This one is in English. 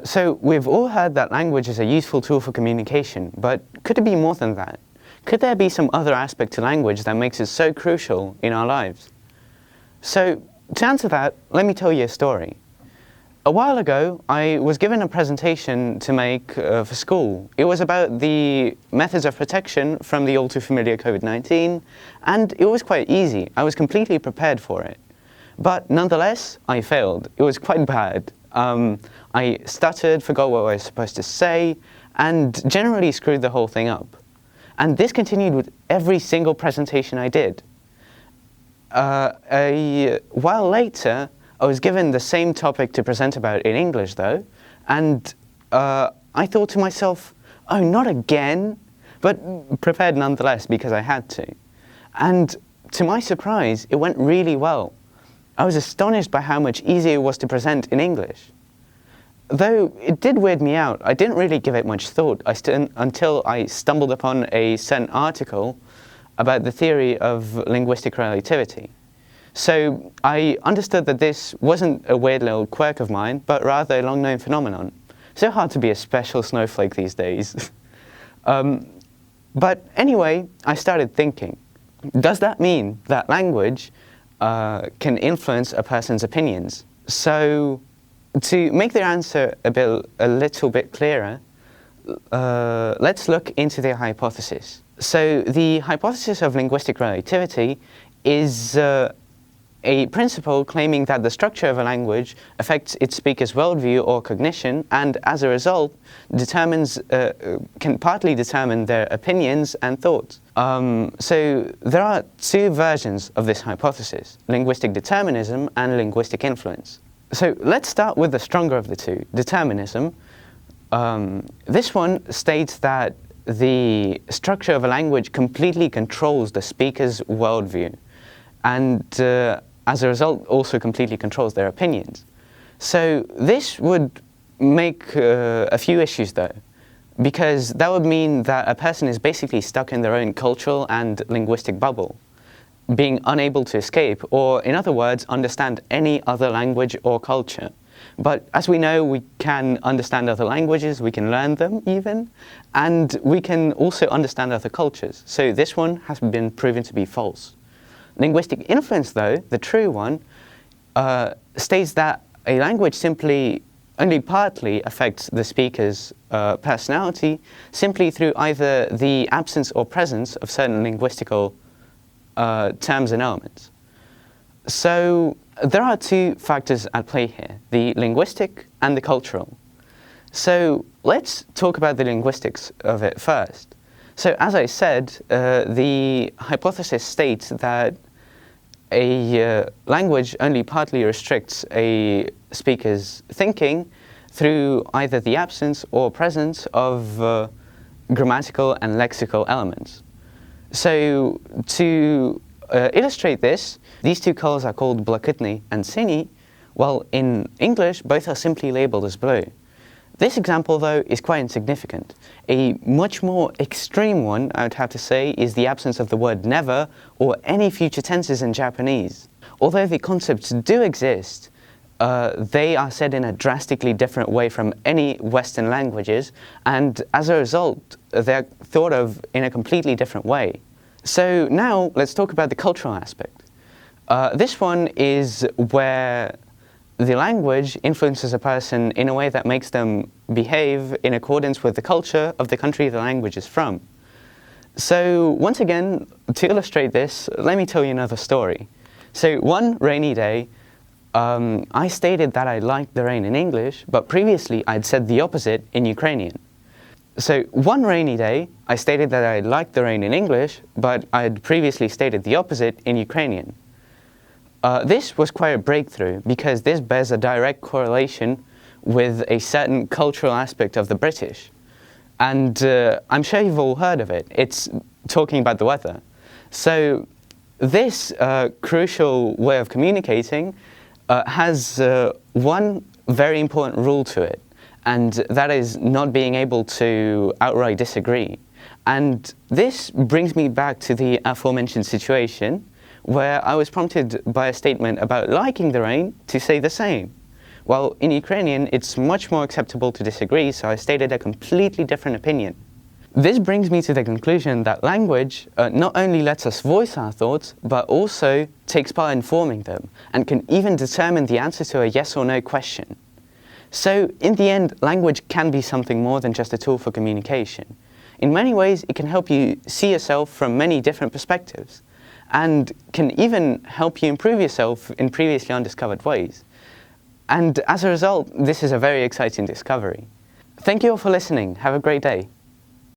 So we've all heard that language is a useful tool for communication, but could it be more than that? Could there be some other aspect to language that makes it so crucial in our lives? So to answer that, let me tell you a story. A while ago, I was given a presentation to make for school. It was about the methods of protection from the all too familiar COVID-19, and it was quite easy. I was completely prepared for it. But nonetheless, I failed. It was quite bad. I stuttered, forgot what I was supposed to say, and generally screwed the whole thing up. And this continued with every single presentation I did. A while later, I was given the same topic to present about in English though, and I thought to myself, oh, not again, but prepared nonetheless because I had to. And to my surprise, it went really well. I was astonished by how much easier it was to present in English. Though it did weird me out, I didn't really give it much thought until I stumbled upon a certain article about the theory of linguistic relativity. So I understood that this wasn't a weird little quirk of mine, but rather a long-known phenomenon. So hard to be a special snowflake these days. But anyway, I started thinking, does that mean that language can influence a person's opinions? So to make the answer a little bit clearer, let's look into the hypothesis. So the hypothesis of linguistic relativity is a principle claiming that the structure of a language affects its speaker's worldview or cognition, and as a result can partly determine their opinions and thoughts. So there are two versions of this hypothesis: linguistic determinism and linguistic influence. So let's start with the stronger of the two, determinism. This one states that the structure of a language completely controls the speaker's worldview, and as a result also completely controls their opinions. So this would make a few issues though, because that would mean that a person is basically stuck in their own cultural and linguistic bubble, being unable to escape, or in other words, understand any other language or culture. But as we know, we can understand other languages, we can learn them even, and we can also understand other cultures. So this one has been proven to be false. Linguistic influence though, the true one, states that a language simply only partly affects the speaker's personality simply through either the absence or presence of certain linguistical terms and elements. So there are two factors at play here, the linguistic and the cultural. So let's talk about the linguistics of it first. So as I said, the hypothesis states that a language only partly restricts a speaker's thinking through either the absence or presence of grammatical and lexical elements. So to illustrate this, these two colors are called blakitny and sini, while in English both are simply labeled as blue. This example though is quite insignificant. A much more extreme one, I would have to say, is the absence of the word never or any future tenses in Japanese. Although the concepts do exist, they are said in a drastically different way from any Western languages, and as a result, they're thought of in a completely different way. So now let's talk about the cultural aspect. This one is where the language influences a person in a way that makes them behave in accordance with the culture of the country the language is from. So once again, to illustrate this, let me tell you another story. So one rainy day, I stated that I liked the rain in English, but previously I'd said the opposite in Ukrainian. So one rainy day, I stated that I liked the rain in English, but I'd previously stated the opposite in Ukrainian. This was quite a breakthrough because this bears a direct correlation with a certain cultural aspect of the British. And I'm sure you've all heard of it. It's talking about the weather. So this crucial way of communicating has one very important rule to it, and that is not being able to outright disagree. And this brings me back to the aforementioned situation where I was prompted by a statement about liking the rain to say the same. while in Ukrainian it's much more acceptable to disagree, so I stated a completely different opinion. This brings me to the conclusion that language not only lets us voice our thoughts, but also takes part in forming them, and can even determine the answer to a yes or no question. So, in the end, language can be something more than just a tool for communication. In many ways, it can help you see yourself from many different perspectives, and can even help you improve yourself in previously undiscovered ways. And as a result, this is a very exciting discovery. Thank you all for listening. Have a great day.